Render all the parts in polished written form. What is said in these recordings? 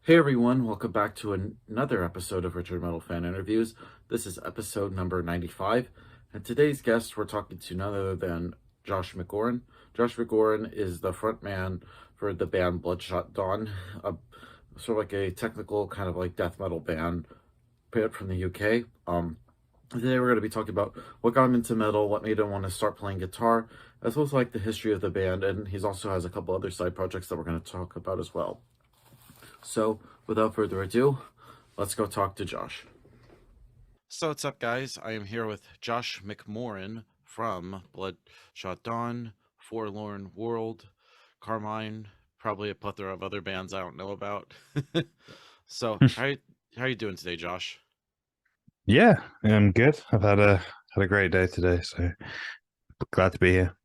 Hey everyone, welcome back to another episode of RichardMetalFan Interviews. This is episode number 95, and today's guest we're talking to none other than Josh McMorran. Josh McMorran is the frontman for the band Bloodshot Dawn, a, sort of like a technical kind of like death metal band from the UK. Today we're going to be talking about what got him into metal, what made him want to start playing guitar, as well as like the history of the band, and he also has a couple other side projects that we're going to talk about as well. So, without further ado, let's go talk to Josh. So what's up, guys? I am here with Josh McMorran from Bloodshot Dawn, Forlorn World, Carmine, probably a plethora of other bands I don't know about. So how you doing today, Josh? Yeah, I'm good. I've had a great day today, so glad to be here.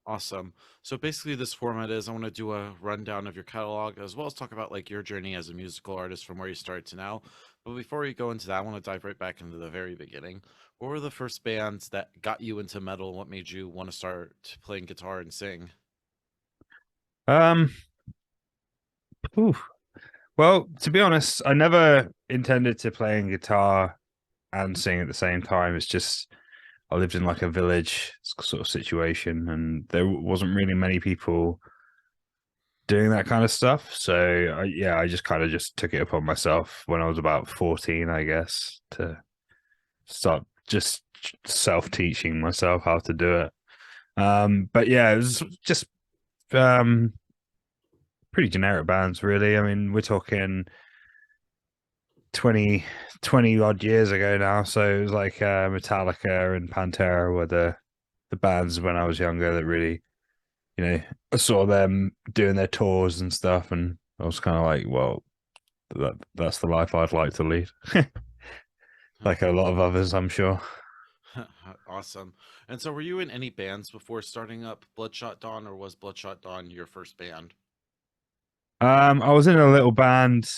Awesome. So basically this format is I want to do a rundown of your catalog as well as talk about like your journey as a musical artist from where you started to now. But before we go into that, I want to dive right back into the very beginning. What were the first bands that got you into metal? What made you want to start playing guitar and sing? Um, oof. Well, to be honest, I never intended to playing guitar and sing at the same time. It's just I lived in like a village sort of situation, and there wasn't really many people doing that kind of stuff. So I just kind of just took it upon myself when I was about 14, I guess, to start just self-teaching myself how to do it. But yeah, it was just um pretty generic bands, really. I mean, we're talking 20 odd years ago now. So it was like Metallica and Pantera were the bands when I was younger that really, I saw them doing their tours and stuff, and I was kind of like, well, that's the life I'd like to lead. Like a lot of others, I'm sure. Awesome. And so were you in any bands before starting up Bloodshot Dawn, or was Bloodshot Dawn your first band? I was in a little band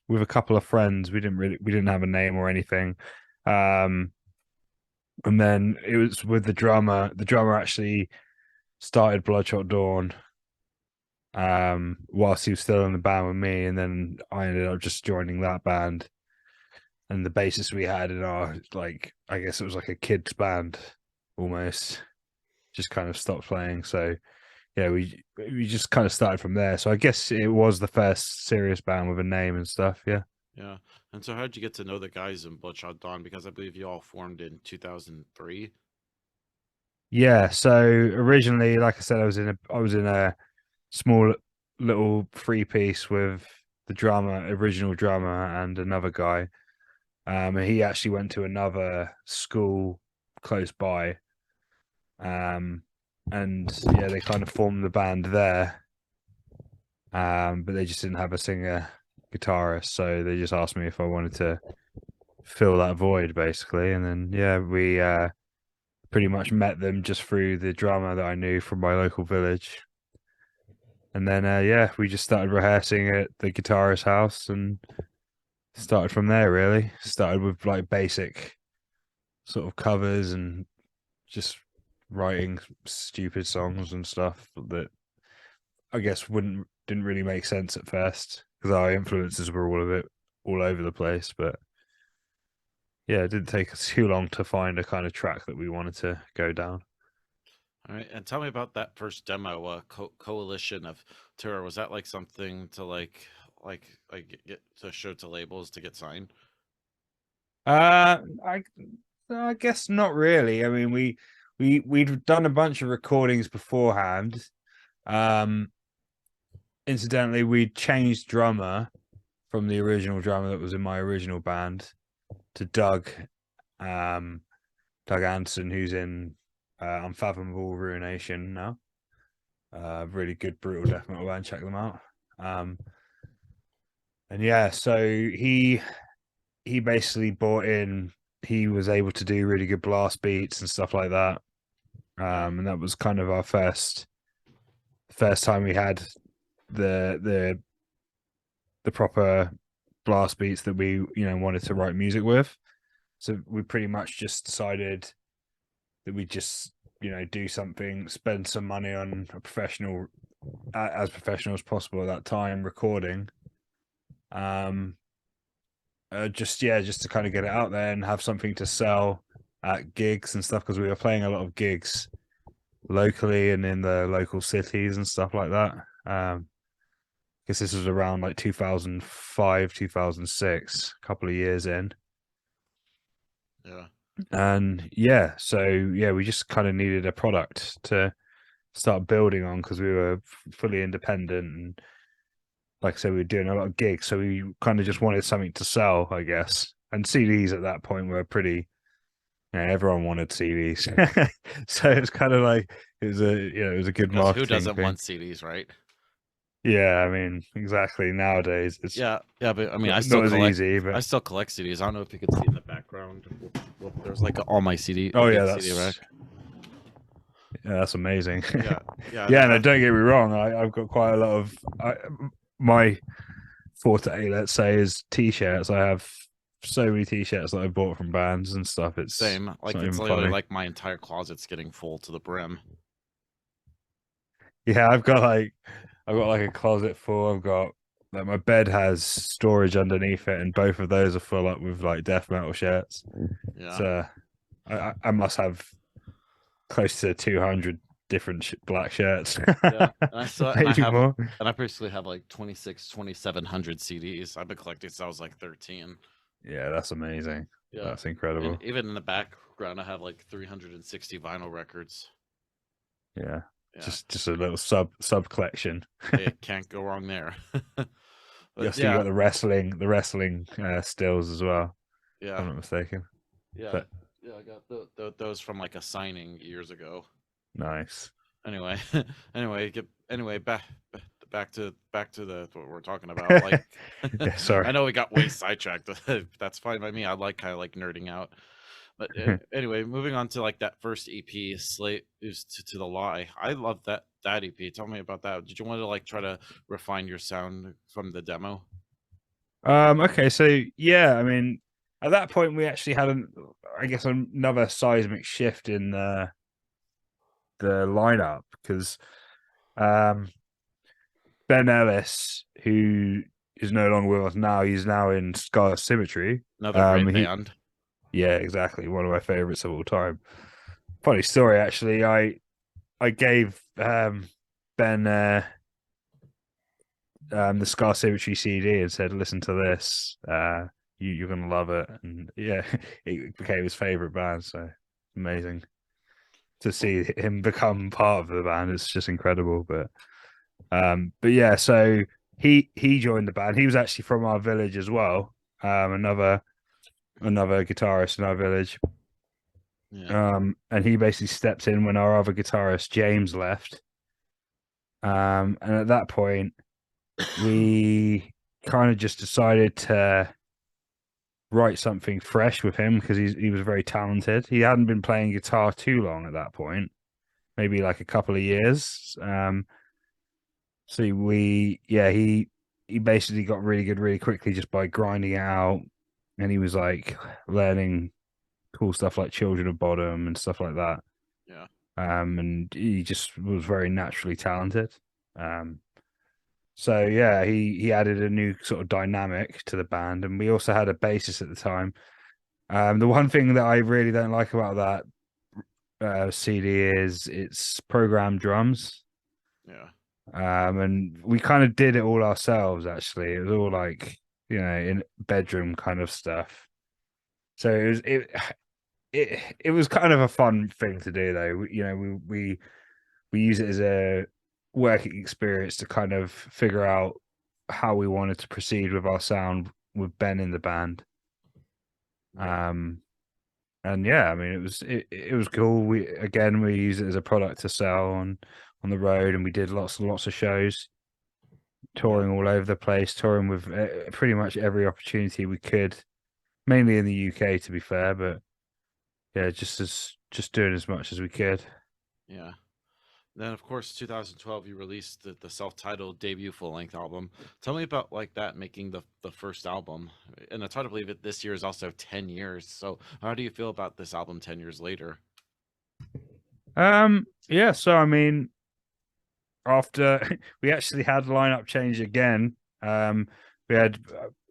with a couple of friends. We didn't have a name or anything. Um, and then it was with the drummer. The drummer actually started Bloodshot Dawn whilst he was still in the band with me, and then I ended up just joining that band. And the bassist we had in our, like, I guess it was like a kids band almost, just kind of stopped playing. So yeah, we just kind of started from there. So I guess it was the first serious band with a name and stuff. Yeah. Yeah. And so how did you get to know the guys in Bloodshot Dawn? Because I believe you all formed in 2003. Yeah, so originally, like I said, I was in a small little three piece with the drummer, original drummer, and another guy. And he actually went to another school close by. Um, and yeah, they kind of formed the band there. But they just didn't have a singer guitarist, so they just asked me if I wanted to fill that void, basically. And then yeah, we pretty much met them just through the drummer that I knew from my local village. And then yeah, we just started rehearsing at the guitarist's house and started from there. Really started with like basic sort of covers and just writing stupid songs and stuff that I guess wouldn't didn't really make sense at first because our influences were all over the place. But yeah, it didn't take us too long to find a kind of track that we wanted to go down. All right. And tell me about that first demo, Coalition of Terror. Was that like something to get to show to labels to get signed? Uh, I I guess not really. I mean, we'd done a bunch of recordings beforehand. Um, incidentally, we changed drummer from the original drummer that was in my original band to um, Doug Anderson, who's in Unfathomable Ruination now. Really good brutal death metal band. Check them out. Um, and yeah, so he basically bought in. He was able to do really good blast beats and stuff like that. Yeah. And that was kind of our first time we had the the the proper blast beats that we wanted to write music with. So we pretty much just decided that we just do something, spend some money on a professional, as professional as possible at that time recording, Um, just to kind of get it out there and have something to sell at gigs and stuff, because we were playing a lot of gigs locally and in the local cities and stuff like that. Guess this was around like 2005, 2006, a couple of years in. Yeah. And yeah, so yeah, we just kind of needed a product to start building on, because we were fully independent, and like I said, we were doing a lot of gigs, so we kind of just wanted something to sell, I guess. And CDs at that point were pretty, everyone wanted CDs, so it's kind of like it was a good Because who marketing doesn't thing. want CDs, right? Yeah, I mean, exactly. Nowadays, it's Yeah, but I mean, not as easy, I but still collect CDs. I don't know if you can see in the background. There's like all my CD, a oh yeah, big CD rack. that's amazing. Yeah, Yeah, no, don't get me wrong. I've got quite a lot of my forte, let's say, is t-shirts. I have so many t-shirts that I bought from bands and stuff. It's same. Like not it's even literally funny. like my entire closet's getting full to the brim. Yeah, I've got like a closet full. I've got like my bed has storage underneath it, and both of those are full up with like death metal shirts. Yeah. So I must have close to 200 different black shirts. Yeah, and I still and I Maybe have more. and I basically have like 2,700 CDs. I've been collecting since I was like 13. Yeah, that's amazing. Yeah, That's and incredible. even in the background, I have like 360 vinyl records. Yeah. Yeah, Just a little sub collection. it can't go wrong there. But You yeah, got the wrestling stills as well, if yeah, I'm not mistaken. yeah, But yeah. I got those from like a signing years ago. nice. Anyway, anyway, back to the what we're talking about. Like, Yeah, sorry. I know we got way sidetracked. That's fine by me. I like kind of like nerding out. But anyway, moving on to like that first EP, Slate is to the Lie. I love that EP. Tell me about that. Did you want to like try to refine your sound from the demo? Okay, so yeah, I mean, at that point we actually had I guess another seismic shift in the lineup, because um Ben Ellis, who is no longer with us now, he's now in Scar Symmetry. Another great band. Yeah, exactly, one of my favorites of all time. Funny story, actually. I gave Ben the Scar Symmetry CD and said, "Listen to this. You're gonna love it." And yeah, it became his favorite band. So amazing to see him become part of the band. It's just incredible. But yeah, so he joined the band. He was actually from our village as well. Another guitarist in our village. Yeah. And he basically stepped in when our other guitarist James left. And at that point, we kind of just decided to write something fresh with him, because he was very talented. He hadn't been playing guitar too long at that point, maybe like a couple of years. So he basically got really good really quickly just by grinding it out, and he was like learning cool stuff like Children of Bodom and stuff like that. Yeah. And he just was very naturally talented. So yeah, he added a new sort of dynamic to the band, and we also had a bassist at the time. The one thing that I really don't like about that CD is it's programmed drums. Yeah. And we kind of did it all ourselves. Actually, it was all like in bedroom kind of stuff. So it was kind of a fun thing to do, though. We use it as a working experience to kind of figure out how we wanted to proceed with our sound with Ben in the band. And yeah, I mean, it was cool. We use it as a product to sell on the road, and we did lots and lots of shows, touring all over the place, touring with pretty much every opportunity we could, mainly in the UK, to be fair. But yeah, just doing as much as we could. Yeah. Then, of course, 2012, you released the self-titled debut full-length album. Tell me about like that, making the first album. And it's hard to believe it. This year is also 10 years. So, how do you feel about this album 10 years later? Yeah. So I mean, after we actually had lineup change again, we had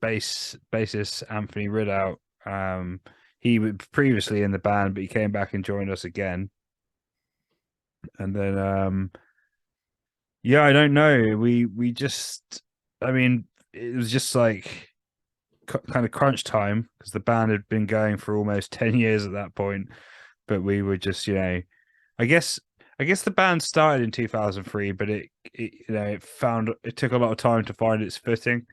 bassist Anthony Ridout. He was previously in the band, but he came back and joined us again. And then yeah, I don't know. We just, I mean, it was just like kind of crunch time because the band had been going for almost 10 years at that point, but we were just, I guess the band started in 2003, but it took a lot of time to find its footing,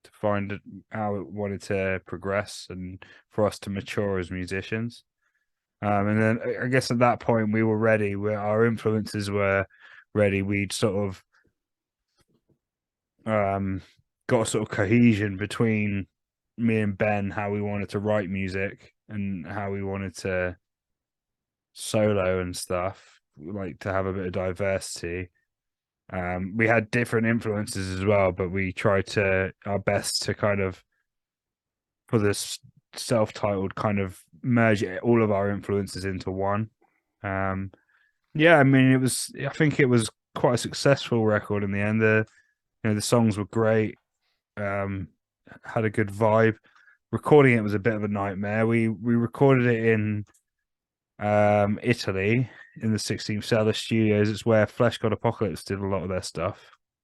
to find how it wanted to progress and for us to mature as musicians. And then I guess at that point we were ready, where our influences were ready. We'd sort of got a sort of cohesion between me and Ben, how we wanted to write music and how we wanted to solo and stuff, like to have a bit of diversity. We had different influences as well, but we tried our best to kind of, for this self-titled, kind of merge all of our influences into one. Yeah, I mean, I think it was quite a successful record in the end. The songs were great. Had a good vibe. Recording it was a bit of a nightmare. We recorded it in Italy, in the 16th Cellar Studios. It's where Flesh God Apocalypse did a lot of their stuff,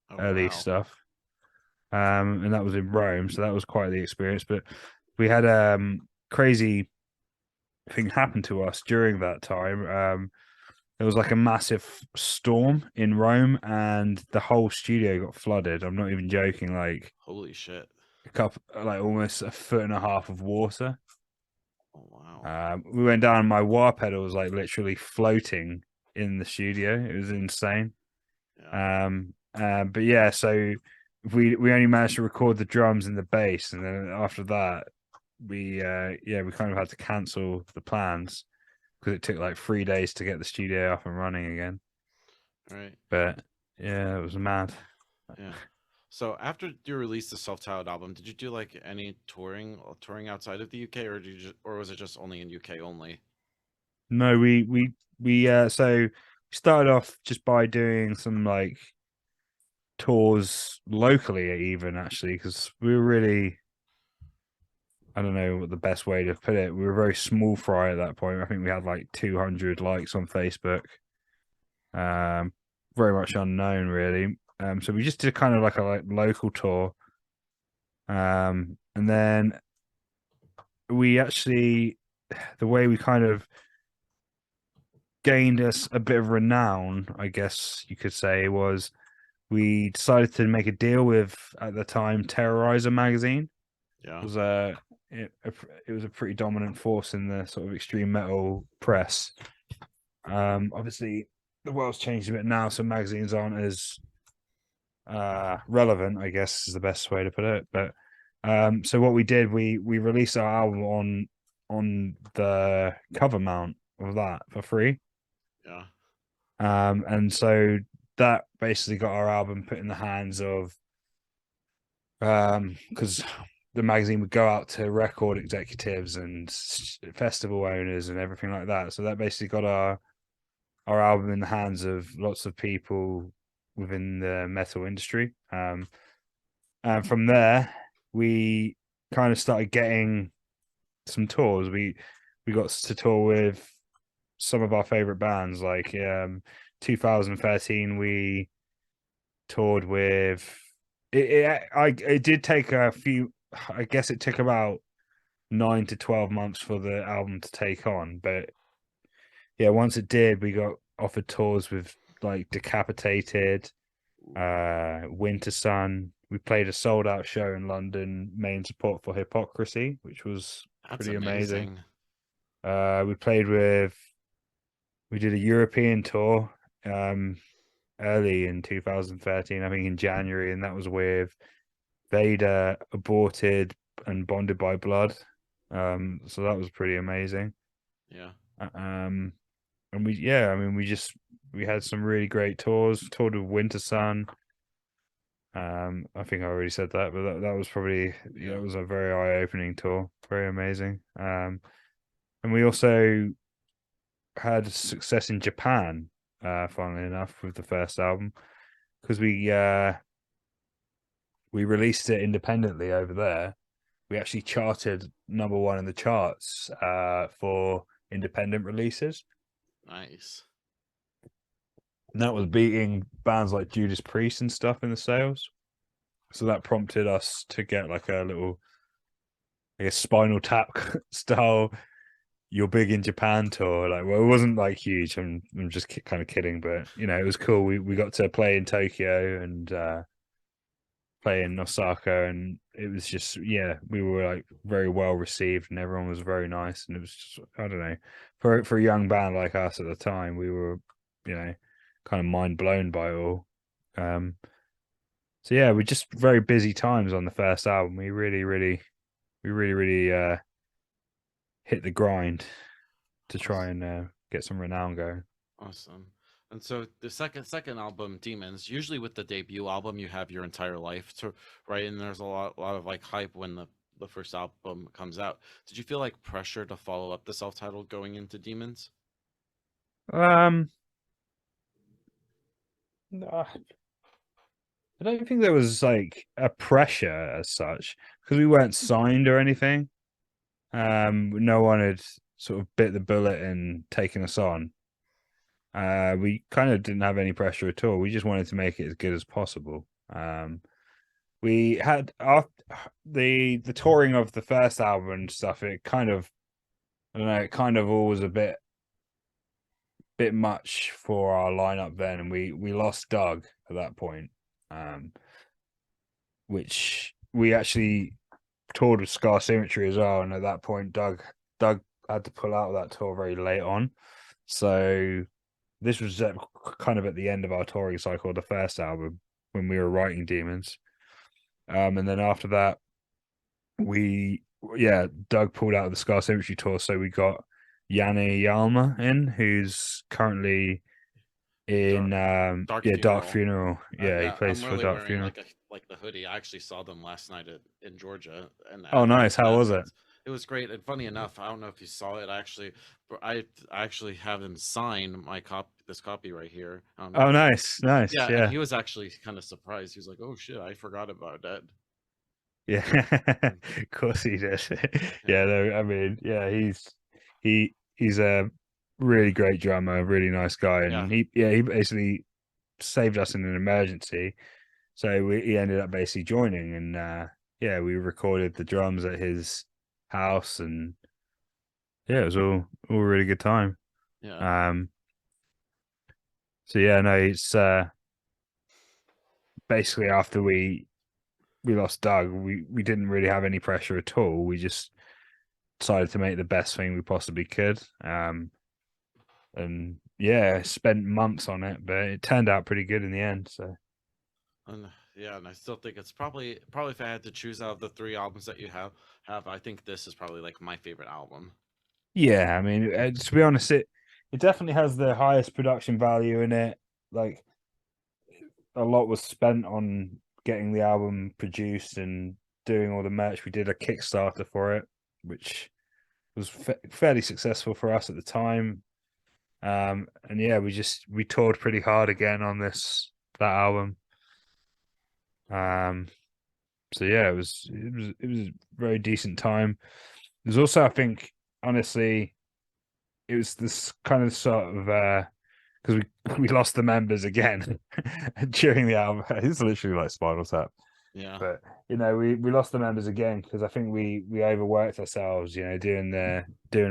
Oh early wow. stuff. And that was in Rome, so that was quite the experience. But we had crazy thing happen to us during that time. There was like a massive storm in Rome, and the whole studio got flooded. I'm not even joking. Like Holy shit. like almost a foot and a half of water. Oh wow. We went down, and my wah pedal was like literally floating in the studio. It was insane. Yeah. But yeah, so we only managed to record the drums and the bass, and then after that, we kind of had to cancel the plans because it took like 3 days to get the studio up and running again. All right. But yeah, it was mad. Yeah. So after you released the self-titled album, did you do like any touring outside of the UK, or or was it just only in UK only? No, so we started off just by doing some like tours locally, even actually, because we were really, I don't know what the best way to put it. We were very small fry at that point. I think we had like 200 likes on Facebook. Very much unknown, really. So we just did kind of like a local tour. And then we actually, the way we kind of gained us a bit of renown, I guess you could say, was we decided to make a deal with, at the time, Terrorizer magazine. Yeah. It was it was a pretty dominant force in the sort of extreme metal press. Obviously, the world's changed a bit now, so magazines aren't as relevant, I guess is the best way to put it. But so what we did, we released our album on the cover mount of that for free. Yeah. And so that basically got our album put in the hands of, because the magazine would go out to record executives and festival owners and everything like that. So that basically got our album in the hands of lots of people within the metal industry. And from there, we kind of started getting some tours. We got to tour with some of our favorite bands. Like 2013, we toured with. It did take a few. I guess it took about 9 to 12 months for the album to take on, but yeah, once it did, we got offered tours with like Decapitated, Winter Sun. We played a sold out show in London, main support for Hypocrisy, which was That's pretty amazing. amazing. We did a European tour early in 2013, I think in January, and that was with Vader, Aborted, and Bonded by Blood. So that was pretty amazing. Yeah. And I mean, we had some really great tours. Toured with Winter Sun. I think I already said that, but that was probably, Yeah. it was a very eye-opening tour, very amazing. And we also had success in Japan, funnily enough, with the first album, because we released it independently over there. We actually charted #1 in the charts for independent releases. Nice. And that was beating bands like Judas Priest and stuff in the sales. So that prompted us to get like a little, I guess, Spinal Tap style "You're Big in Japan" tour. Like, well, it wasn't like huge. I'm just kind of kidding, but it was cool. We got to play in Tokyo and play in Osaka, and it was just, we were like very well received, and everyone was very nice. And it was just, I don't know, for a young band like us at the time, we were, kind of mind blown by it all. Um, so yeah, we just very busy times on the first album. We really hit the grind to try Awesome. and get some renown going. Awesome. And so the second album, Demons, usually with the debut album, you have your entire life to write, and there's a lot of like hype when the first album comes out. Did you feel like pressure to follow up the self-titled going into Demons? Um, no, I don't think there was like a pressure as such because we weren't signed or anything. No one had sort of bit the bullet and taken us on. We kind of didn't have any pressure at all. We just wanted to make it as good as possible. We had the touring of the first album and stuff. It kind of, I don't know, it kind of all was a bit much for our lineup then, and we lost Doug at that point, which we actually toured with Scar Symmetry as well. And at that point, Doug had to pull out of that tour very late on. So this was kind of at the end of our touring cycle, the first album, when we were writing Demons. And then after that, Doug pulled out of the Scar Symmetry tour. So we got Yanni Yalma in, who's currently Dark in Dark Dark Funeral. Funeral. Yeah, he Yeah, plays I'm for really Dark wearing Funeral. like the hoodie. I actually saw them last night in Georgia and Oh, at nice. How was it? Athens. It was great. And funny enough, I don't know if you saw it. I actually have him sign this copy right here. I don't know Oh, if you. nice, nice. Yeah, and Yeah, he was actually kind of surprised. He was like, "Oh shit, I forgot about that." yeah. Mm. Of course he did. Yeah, Yeah, no, I mean, yeah, he's a really great drummer, really nice guy, yeah, and he basically saved us in an emergency. So he ended up basically joining, and we recorded the drums at his house, and yeah, it was all a really good time. yeah. Um, so yeah, no, it's basically after we lost Doug, we didn't really have any pressure at all. We just decided to make the best thing we possibly could. And yeah, spent months on it, but it turned out pretty good in the end. So And yeah, and I still think it's probably if I had to choose out of the three albums that you have, I think this is probably like my favorite album. yeah, I mean, to be honest, it definitely has the highest production value in it. Like, a lot was spent on getting the album produced and doing all the merch. We did a Kickstarter for it, which was fairly successful for us at the time. And yeah, we toured pretty hard again on that album. Um, so yeah, it was a very decent time. There's also, I think, honestly, it was this kind of sort of because we lost the members again during the album. It's literally like Spinal Tap. Yeah, But we lost the members again because I think we overworked ourselves, doing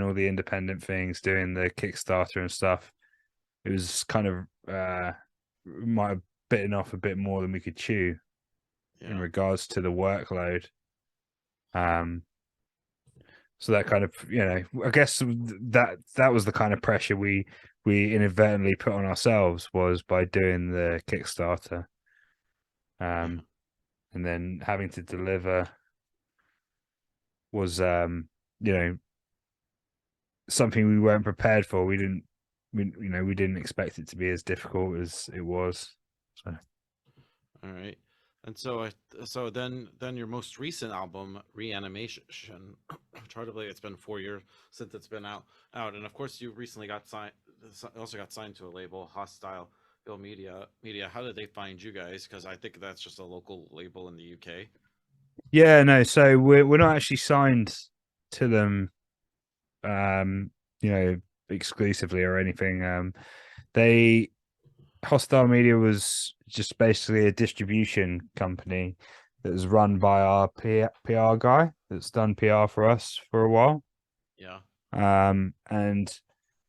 all the independent things, doing the Kickstarter and stuff. It was kind of might have bitten off a bit more than we could chew in yeah, regards to the workload. Um, so that kind of, I guess that was the kind of pressure we inadvertently put on ourselves, was by doing the Kickstarter, yeah. and then having to deliver was something we weren't prepared for. We didn't expect it to be as difficult as it was. So All right. And so then your most recent album, Reanimation, which hardly it's been 4 years since it's been out, and of course you recently got signed. Also got signed to a label, Hostile Media. How did they find you guys? Because I think that's just a local label in the UK. Yeah, no, so we're not actually signed to them, um, you know, exclusively or anything. They Hostile Media was just basically a distribution company that was run by our PR guy that's done PR for us for a while. Yeah. And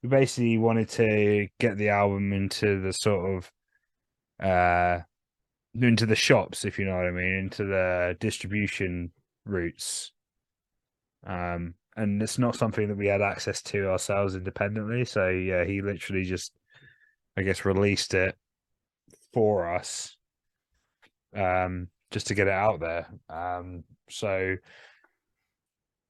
we basically wanted to get the album into the sort of into the shops, if you know what I mean, into the distribution routes. And it's not something that we had access to ourselves independently. So yeah, he literally just, I guess, released it for us, just to get it out there. So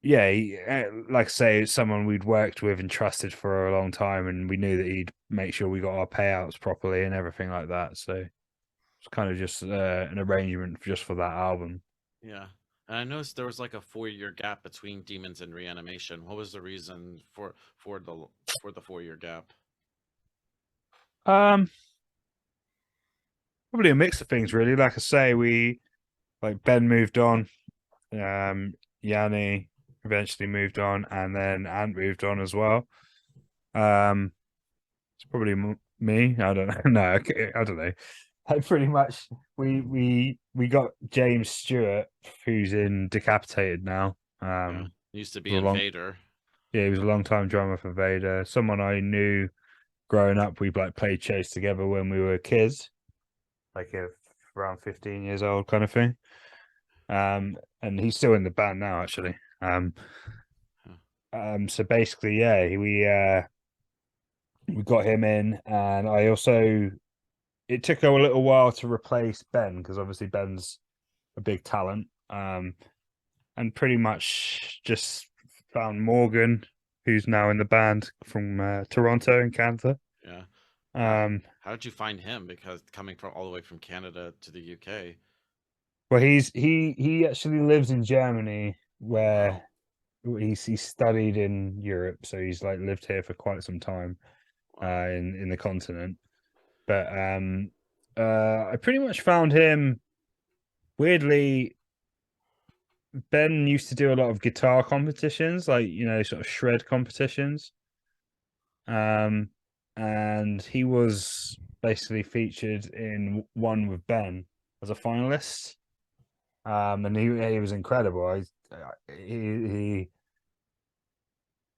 yeah, like I say, it's someone we'd worked with and trusted for a long time, and we knew that he'd make sure we got our payouts properly and everything like that. So it's kind of just an arrangement just for that album. Yeah. And I noticed there was like a 4 year gap between Demons and Reanimation. What was the reason for the 4 year gap? Um, Probably a mix of things, really. Like I say, we like Ben moved on, Yanni eventually moved on, and then Ant moved on as well. Um, it's probably me. I don't know. No, I don't know. Pretty much, we got James Stewart, who's in Decapitated now. Yeah. Used to be Was a in long, Vader. yeah, he was a long time drummer for Vader. Someone I knew growing up. We like played chase together when we were kids, like around 15 years old, kind of thing. And he's still in the band now, actually. Huh. So basically, yeah, we got him in, and I also it took a little while to replace Ben because obviously Ben's a big talent. And pretty much just found Morgan, who's now in the band from Toronto in Canada. Yeah. Uh, Um, how did you find him? Because coming from all the way from Canada to the UK. well, he actually lives in Germany, Oh wow. where he studied in Europe, so he's like lived here for quite some time, Wow. in the continent. But I pretty much found him weirdly. Ben used to do a lot of guitar competitions, like sort of shred competitions. Um, and he was basically featured in one with Ben as a finalist. And he was incredible. He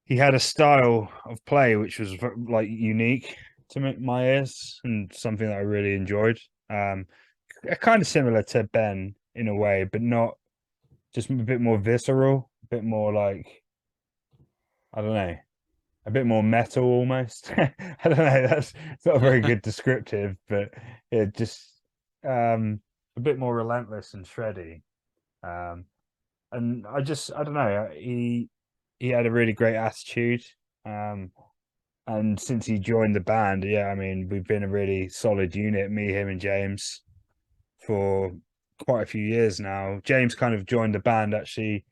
he had a style of play which was like unique to my ears and something that I really enjoyed. Kind of similar to Ben in a way, but not just a bit more visceral, a bit more like I don't know, a bit more metal almost. I don't know. That's it's not a very good descriptive, but it just a bit more relentless and shreddy. Um, and I don't know. He had a really great attitude. Um, and since he joined the band, yeah, I mean, we've been a really solid unit, me, him, and James, for quite a few years now. James kind of joined the band actually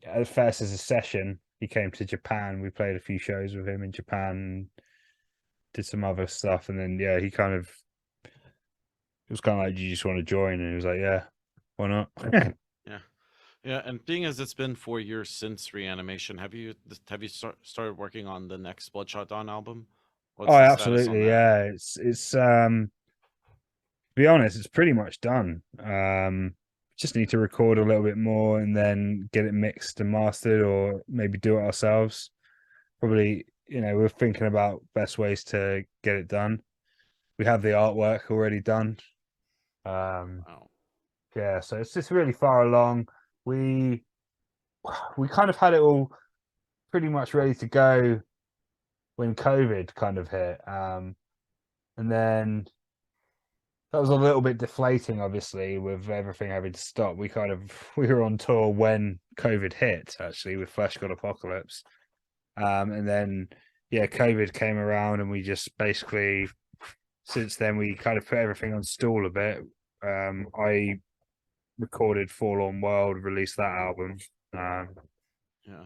at first as a session. He came to Japan. We played a few shows with him in Japan, did some other stuff, and then yeah, he kind of it was kind of like, "Do you just want to join?" And he was like, "Yeah, why not?" Yeah. Yeah, and being as it's been 4 years since Reanimation, have you started working on the next Bloodshot Dawn album? Oh, What's the status on absolutely, that? yeah. It's to be honest, it's pretty much done. Just need to record a little bit more and then get it mixed and mastered, or maybe do it ourselves. Probably, we're thinking about best ways to get it done. We have the artwork already done. Um, Wow. yeah, so it's just really far along. We we kind of had it all pretty much ready to go when COVID kind of hit. And then that was a little bit deflating, obviously, with everything having to stop. We were on tour when COVID hit, actually, with Flesh God Apocalypse. And then yeah, COVID came around, and we just basically since then we kind of put everything on stall a bit. I recorded Forlorn World, released that album. Um, Yeah.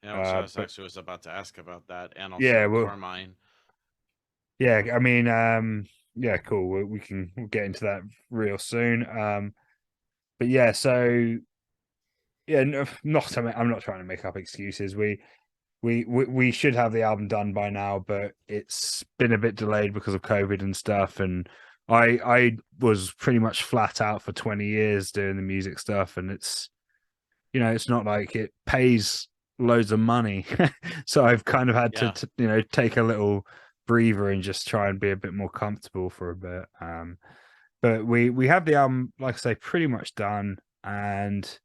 Yeah, which I was but actually was about to ask about that, and yeah, also well, Carmine. yeah, I mean, Yeah, cool. We'll get into that real soon. But yeah, so yeah, not I'm not trying to make up excuses. We should have the album done by now, but it's been a bit delayed because of COVID and stuff. And I was pretty much flat out for 20 years doing the music stuff, and it's it's not like it pays loads of money. So I've kind of had to, Yeah. take a little breather and just try and be a bit more comfortable for a bit. But we have the album, like I say, pretty much done, and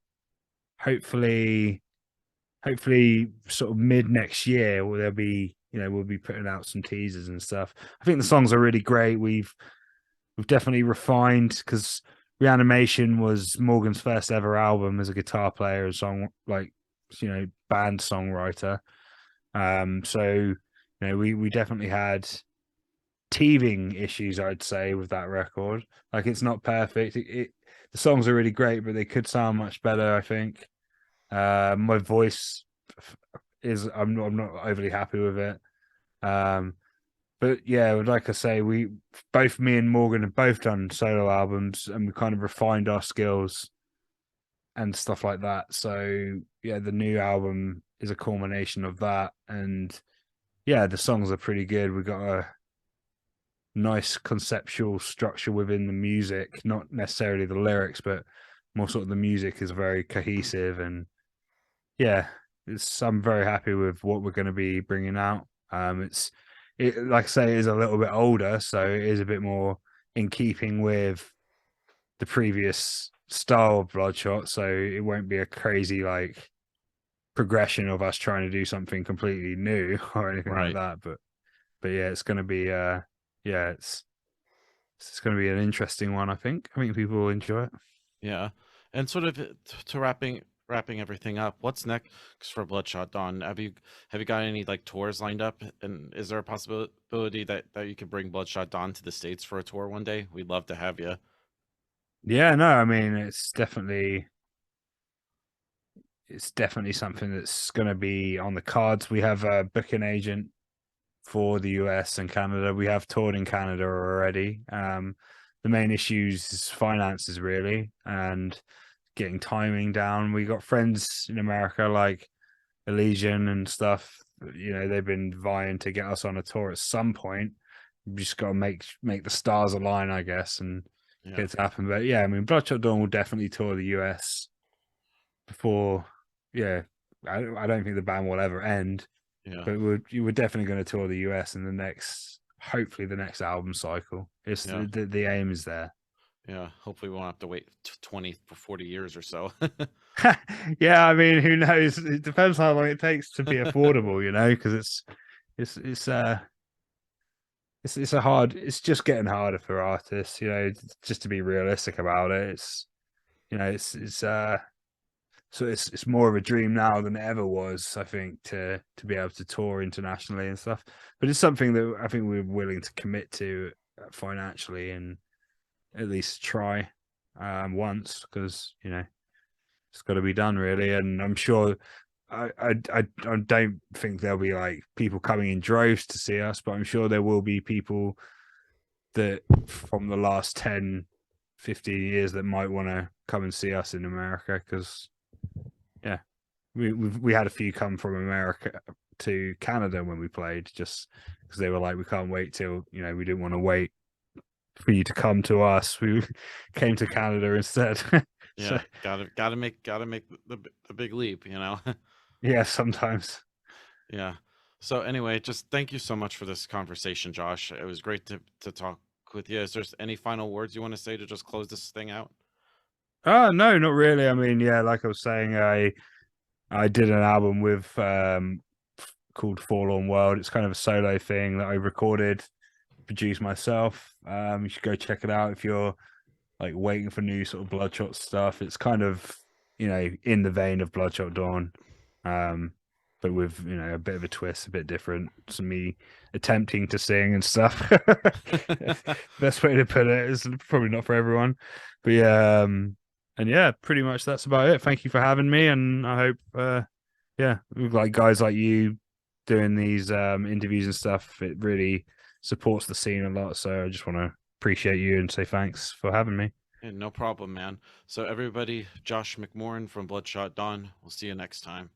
hopefully sort of mid next year there'll be we'll be putting out some teasers and stuff. I think the songs are really great. We've definitely refined, because Reanimation was Morgan's first ever album as a guitar player and song, like, band songwriter. So we definitely had teething issues, I'd say, with that record. Like, it's not perfect. The songs are really great, but they could sound much better, I think. My voice is I'm not overly happy with it. But yeah, like I say, me and Morgan have both done solo albums, and we kind of refined our skills and stuff like that. So yeah, the new album is a culmination of that, and yeah, the songs are pretty good. We got a nice conceptual structure within the music, not necessarily the lyrics, but more sort of the music is very cohesive, and yeah, I'm very happy with what we're going to be bringing out. Like I say, it is a little bit older, so it is a bit more in keeping with the previous style of Bloodshot. So it won't be a crazy like progression of us trying to do something completely new or anything like Right. that. But yeah, it's going to be yeah, it's going to be an interesting one. I think people will enjoy it. Yeah. And sort of to wrapping everything up, what's next for Bloodshot Dawn? Have you got any like tours lined up? And is there a possibility that you could bring Bloodshot Dawn to the States for a tour one day? We'd love to have you. Yeah, no, I mean it's definitely something that's going to be on the cards. We have a booking agent for the US and Canada. We have toured in Canada already. The main issues is finances, really, and getting timing down. We got friends in America like Elysian and stuff. They've been vying to get us on a tour at some point. We just got to make the stars align, I guess, and get Yeah. it to happen. But yeah, I mean, Bloodshot Dawn will definitely tour the US before. Yeah, I don't think the band will ever end, Yeah. but you were definitely going to tour the US in the next, hopefully the next album cycle. It's Yeah. the aim is there. Yeah. Hopefully we won't have to wait 20 for 40 years or so. Yeah, I mean, who knows? It depends how long it takes to be affordable, because it's it's uh it's a hard. It's just getting harder for artists, just to be realistic about it. It's so it's more of a dream now than it ever was, I think, to be able to tour internationally and stuff. But it's something that I think we're willing to commit to financially, and at least try once, because it's got to be done, really. And I'm sure I don't think there'll be like people coming in droves to see us, but I'm sure there will be people that from the last 10, 15 years that might want to come and see us in America, because yeah, we had a few come from America to Canada when we played, just because they were like, we can't wait till we didn't want to wait for you to come to us. We came to Canada instead. So Yeah. Gotta make the big leap, you know? yeah, sometimes. Yeah. So anyway, just thank you so much for this conversation, Josh. It was great to talk with you. Is there any final words you want to say to just close this thing out? Oh no, not really. I mean, yeah, like I was saying, I did an album with called Forlorn World. It's kind of a solo thing that I recorded, produced myself. You should go check it out if you're like waiting for new sort of Bloodshot stuff. It's kind of in the vein of Bloodshot Dawn, but with a bit of a twist, a bit different. So me attempting to sing and stuff. Best way to put it. Is probably not for everyone, but yeah, and yeah, pretty much that's about it. Thank you for having me, and I hope yeah, like guys like you doing these interviews and stuff. It really supports the scene a lot. So I just want to appreciate you and say thanks for having me. Hey, no problem, man. So everybody, Josh McMorran from Bloodshot Dawn. We'll see you next time.